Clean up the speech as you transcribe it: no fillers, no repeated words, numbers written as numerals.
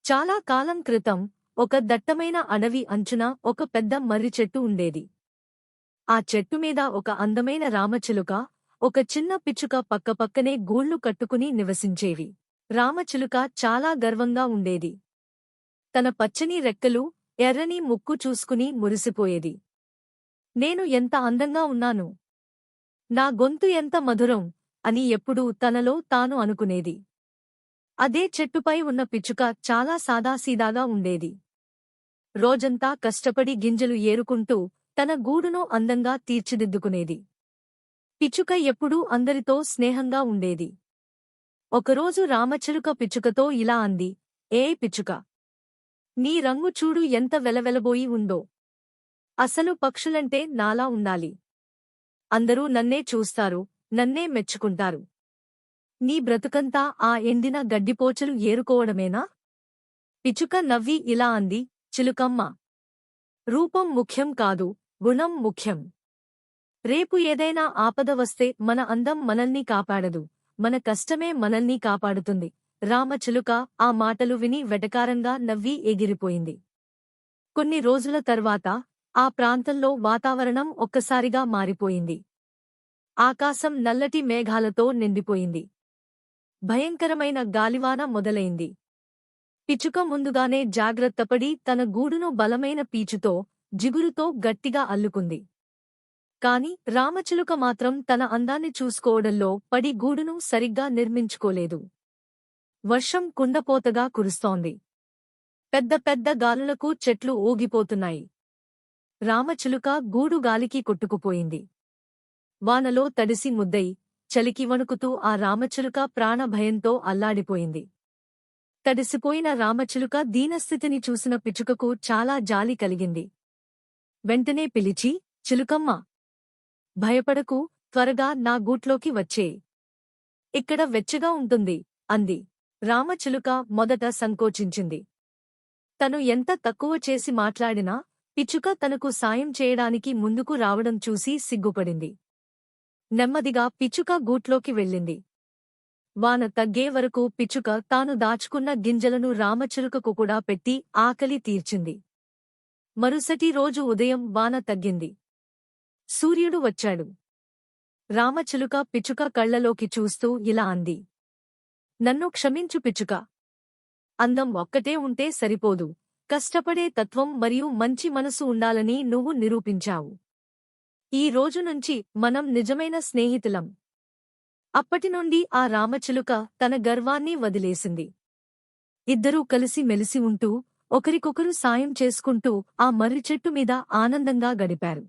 చాలా కాలం క్రితం ఒక దట్టమైన అడవి అంచున ఒక పెద్ద మర్రి చెట్టు ఉండేది. ఆ చెట్టు మీద ఒక అందమైన రామచిలుక, ఒక చిన్న పిచ్చుక పక్కపక్కనే గూళ్లు కట్టుకుని నివసించేవి. రామచిలుక చాలా గర్వంగా ఉండేది. తన పచ్చని రెక్కలు, ఎర్రని ముక్కు చూసుకుని మురిసిపోయేది. నేను ఎంత అందంగా ఉన్నాను! నా గొంతు ఎంత మధురం! అని ఎప్పుడూ తనలో తాను అనుకునేది. అదే చెట్టుపై ఉన్న పిచ్చుక చాలా సాదాసీదాగా ఉండేది. రోజంతా కష్టపడి గింజలు ఏరుకుంటూ తన గూడును అందంగా తీర్చిదిద్దుకునేది. పిచ్చుక ఎప్పుడూ అందరితో స్నేహంగా ఉండేది. ఒకరోజు రామచిలుక పిచ్చుకతో ఇలా అంది, ఏ పిచ్చుక! నీ రంగు చూడు ఎంత వెలవెలబోయి ఉందో! అసలు పక్షులంటే నాలా ఉండాలి. అందరూ నన్నే చూస్తారు, నన్నే మెచ్చుకుంటారు. నీ బ్రతుకంతా ఆ ఎండిన గడ్డిపోచలు ఏరుకోవడమేనా? పిచ్చుక నవ్వి ఇలా అంది, చిలుకమ్మ! రూపం ముఖ్యం కాదు, గుణం ముఖ్యం. రేపు ఏదైనా ఆపద వస్తే మన అందం మనల్ని కాపాడదు, మన కష్టమే మనల్ని కాపాడుతుంది. రామచిలుక ఆ మాటలు విని వెటకారంగా నవ్వి ఎగిరిపోయింది. కొన్ని రోజుల తర్వాత ఆ ప్రాంతంలో వాతావరణం ఒక్కసారిగా మారిపోయింది. ఆకాశం నల్లటి మేఘాలతో నిండిపోయింది. భయంకరమైన గాలివాన మొదలైంది. పిచ్చుక ముందుగానే జాగ్రత్తపడి తన గూడును బలమైన పీచుతో, జిగురుతో గట్టిగా అల్లుకుంది. కాని రామచిలుక మాత్రం తన అందాన్ని చూసుకోవడంలో పడి గూడును సరిగ్గా నిర్మించుకోలేదు. వర్షం కుండపోతగా కురుస్తోంది. పెద్ద పెద్ద గాలులకు చెట్లు ఊగిపోతున్నాయి. రామచిలుక గూడు గాలికి కొట్టుకుపోయింది. వానలో తడిసి ముద్దై, చలికి వణుకుతూ ఆ రామచిలుక ప్రాణభయంతో అల్లాడిపోయింది. తడిసిపోయిన రామచిలుక దీనస్థితిని చూసిన పిచ్చుకకు చాలా జాలి కలిగింది. వెంటనే పిలిచి, చిలుకమ్మ! భయపడకు, త్వరగా నా గూట్లోకి వచ్చేయ్. ఇక్కడ వెచ్చగా ఉంటుంది అంది. రామచిలుక మొదట సంకోచించింది. తను ఎంత తక్కువ చేసి మాట్లాడినా పిచ్చుక తనకు సాయం చేయడానికి ముందుకు రావడం చూసి సిగ్గుపడింది. నెమ్మదిగా పిచ్చుక గూట్లోకి వెళ్ళింది. వాన తగ్గే వరకు పిచ్చుక తాను దాచుకున్న గింజలను రామచిలుకకు కూడా పెట్టి ఆకలి తీర్చింది. మరుసటి రోజు ఉదయం వాన తగ్గింది. సూర్యుడు వచ్చాడు. రామచిలుక పిచ్చుక కళ్లలోకి చూస్తూ ఇలా అంది. నన్ను క్షమించు పిచ్చుక. అందం ఒక్కటే ఉంటే సరిపోదు, కష్టపడే తత్వం మరియు మంచి మనసు ఉండాలని నువ్వు నిరూపించావు. ఈ రోజు నుంచి మనం నిజమైన స్నేహితులం. అప్పటినుండి ఆ రామచిలుక తన గర్వాన్ని వదిలేసింది. ఇద్దరూ కలిసి మెలిసి ఉంటూ, ఒకరికొకరు సాయం చేసుకుంటూ ఆ మర్రి చెట్టు మీద ఆనందంగా గడిపారు.